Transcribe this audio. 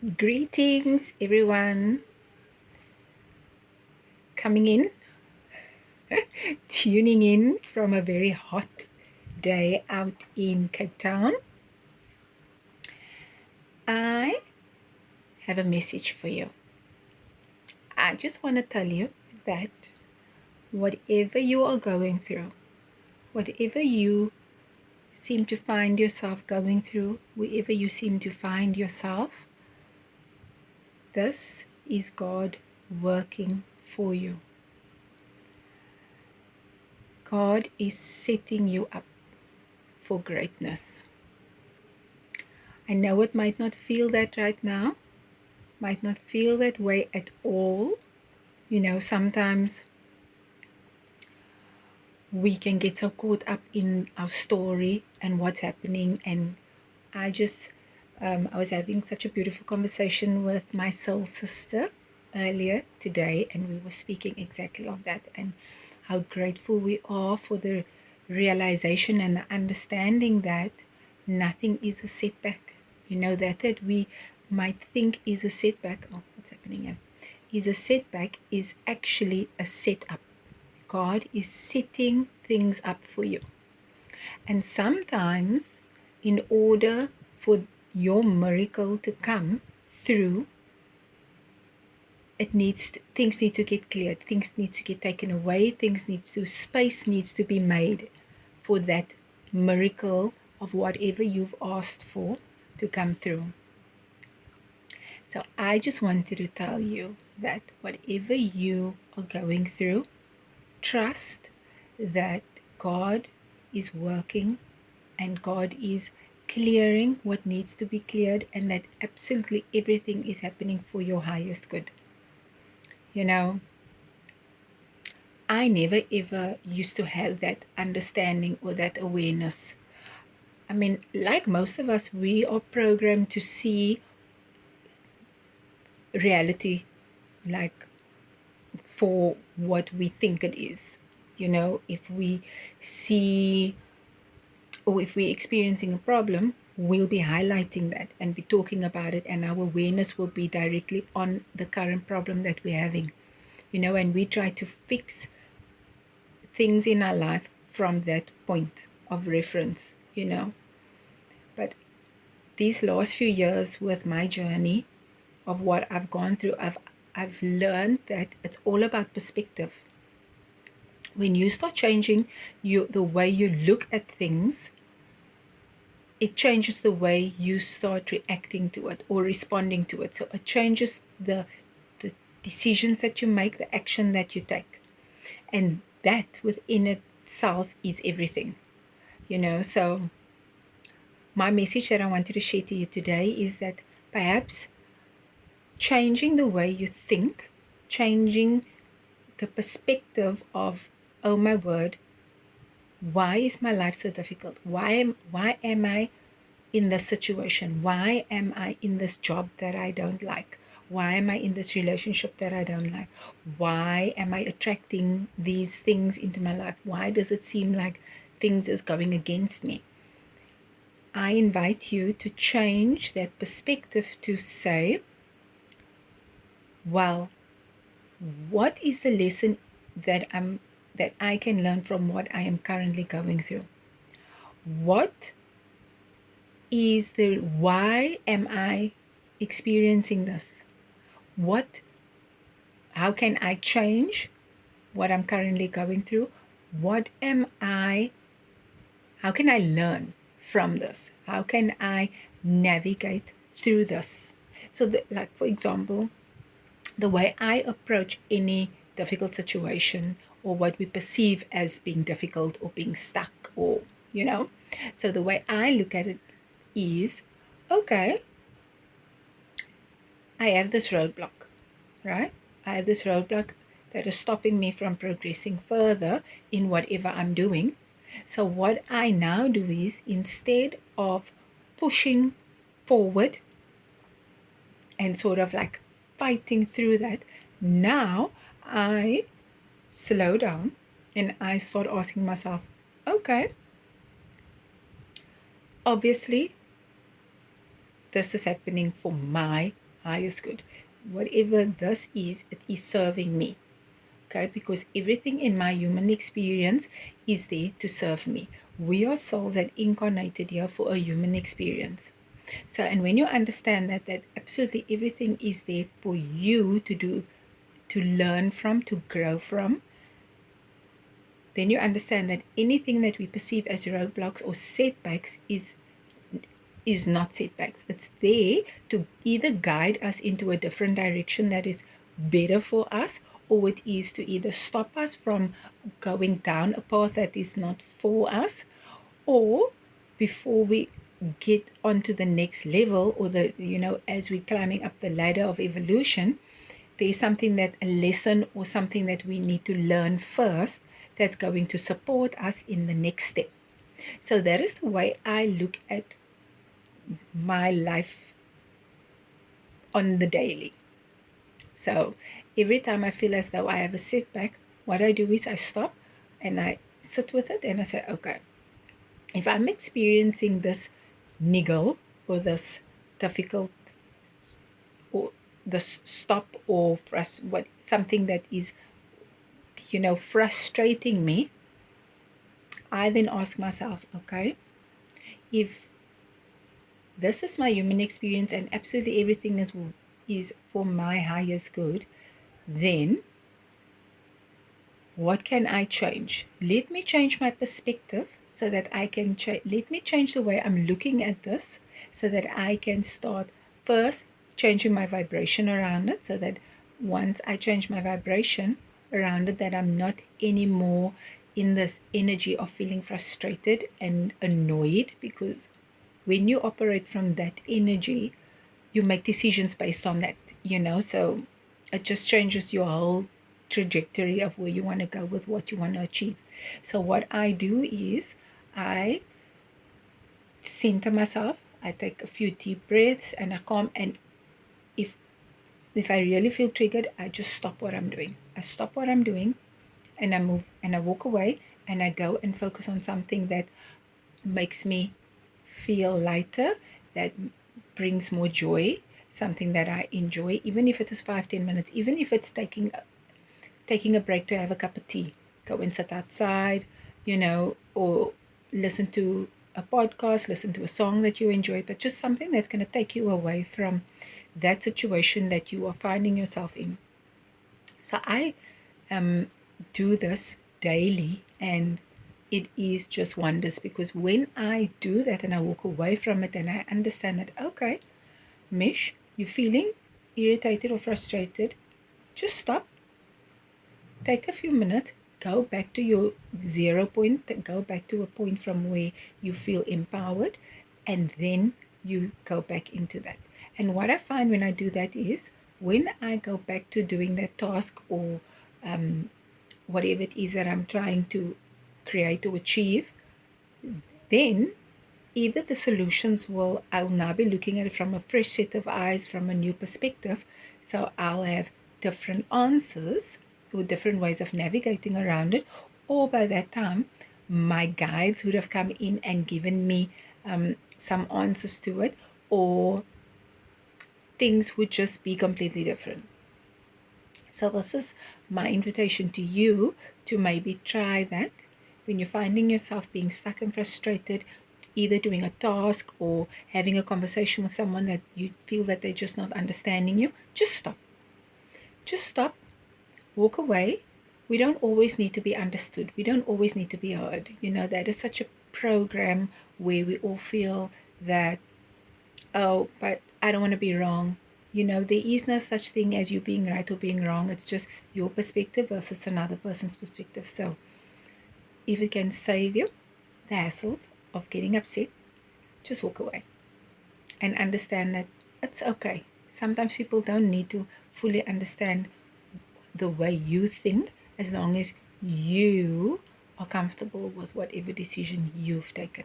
Greetings, everyone coming in, tuning in from a very hot day out in Cape Town. I have a message for you. I just want to tell you that whatever you are going through, whatever you seem to find yourself going through, wherever you seem to find yourself, this is God working for you. God is setting you up for greatness. I know it might not feel that right now, might not feel that way at all. Sometimes we can get so caught up in our story and what's happening. And I was having such a beautiful conversation with my soul sister earlier today, and we were speaking exactly of that and how grateful we are for the realization and the understanding that nothing is a setback. That we might think is a setback. Oh, what's happening here? Is a setback is actually a setup. God is setting things up for you. And sometimes, in order for your miracle to come through, things need to get cleared, things need to get taken away, space needs to be made for that miracle of whatever you've asked for to come through. So I just wanted to tell you that whatever you are going through, trust that God is working and God is clearing what needs to be cleared, and that absolutely everything is happening for your highest good. I never ever used to have that understanding or that awareness. I mean, like most of us, we are programmed to see reality like for what we think it is. If we see or if we're experiencing a problem, we'll be highlighting that and be talking about it, and our awareness will be directly on the current problem that we're having. And we try to fix things in our life from that point of reference. But these last few years with my journey of what I've gone through, I've learned that it's all about perspective. When you start changing the way you look at things, it changes the way you start reacting to it or responding to it. So it changes the decisions that you make, the action that you take. And that within itself is everything. So my message that I wanted to share to you today is that perhaps changing the way you think, changing the perspective of, oh my word, why is my life so difficult? Why am I in this situation? Why am I in this job that I don't like? Why am I in this relationship that I don't like? Why am I attracting these things into my life? Why does it seem like things is going against me? I invite you to change that perspective to say, well, what is the lesson that I can learn from what I am currently going through? What is why am I experiencing this? How can I change what I'm currently going through? How can I learn from this? How can I navigate through this? So like for example, the way I approach any difficult situation or what we perceive as being difficult or being stuck so the way I look at it is, okay, I have this roadblock, right? I have this roadblock that is stopping me from progressing further in whatever I'm doing. So what I now do is, instead of pushing forward and sort of like fighting through that, now I slow down and I start asking myself, okay, obviously this is happening for my highest good. Whatever this is, it is serving me. Okay, because everything in my human experience is there to serve me. We are souls that incarnated here for a human experience. So, and when you understand that absolutely everything is there for you to do, to learn from, to grow from, then you understand that anything that we perceive as roadblocks or setbacks is not setbacks. It's there to either guide us into a different direction that is better for us, or it is to either stop us from going down a path that is not for us, or before we get onto the next level, or as we're climbing up the ladder of evolution, there's something, that a lesson or something that we need to learn first, that's going to support us in the next step. So that is the way I look at my life on the daily. So every time I feel as though I have a setback, what I do is I stop and I sit with it and I say, okay, if I'm experiencing this niggle or this difficult or this stop or something that is frustrating me, I then ask myself, okay, if this is my human experience and absolutely everything is for my highest good, then what can I change? Let me change my perspective so that I can let me change the way I'm looking at this, so that I can start first changing my vibration around it, so that once I change my vibration around it, that I'm not anymore in this energy of feeling frustrated and annoyed, because when you operate from that energy, you make decisions based on that, so it just changes your whole trajectory of where you want to go with what you want to achieve. So what I do is I center myself, I take a few deep breaths, and I calm. And if I really feel triggered, I just stop what I'm doing. I stop what I'm doing and I move and I walk away and I go and focus on something that makes me feel lighter, that brings more joy, something that I enjoy, even if it is 5-10 minutes, even if it's taking a break to have a cup of tea, go and sit outside, or listen to a podcast, listen to a song that you enjoy, but just something that's going to take you away from that situation that you are finding yourself in. So I do this daily, and it is just wonders, because when I do that and I walk away from it and I understand that, okay, Mish, you're feeling irritated or frustrated, just stop, take a few minutes, go back to your 0 point, go back to a point from where you feel empowered, and then you go back into that. And what I find when I do that is, when I go back to doing that task or whatever it is that I'm trying to create or achieve, then either the solutions I'll now be looking at it from a fresh set of eyes, from a new perspective. So I'll have different answers or different ways of navigating around it. Or by that time, my guides would have come in and given me some answers to it, or things would just be completely different. So this is my invitation to you to maybe try that when you're finding yourself being stuck and frustrated, either doing a task or having a conversation with someone that you feel that they're just not understanding you. Just stop. Just stop. Walk away. We don't always need to be understood. We don't always need to be heard. That is such a program where we all feel that, oh, but I don't want to be wrong. There is no such thing as you being right or being wrong. It's just your perspective versus another person's perspective. So if it can save you the hassles of getting upset, just walk away and understand that it's okay. Sometimes people don't need to fully understand the way you think, as long as you are comfortable with whatever decision you've taken.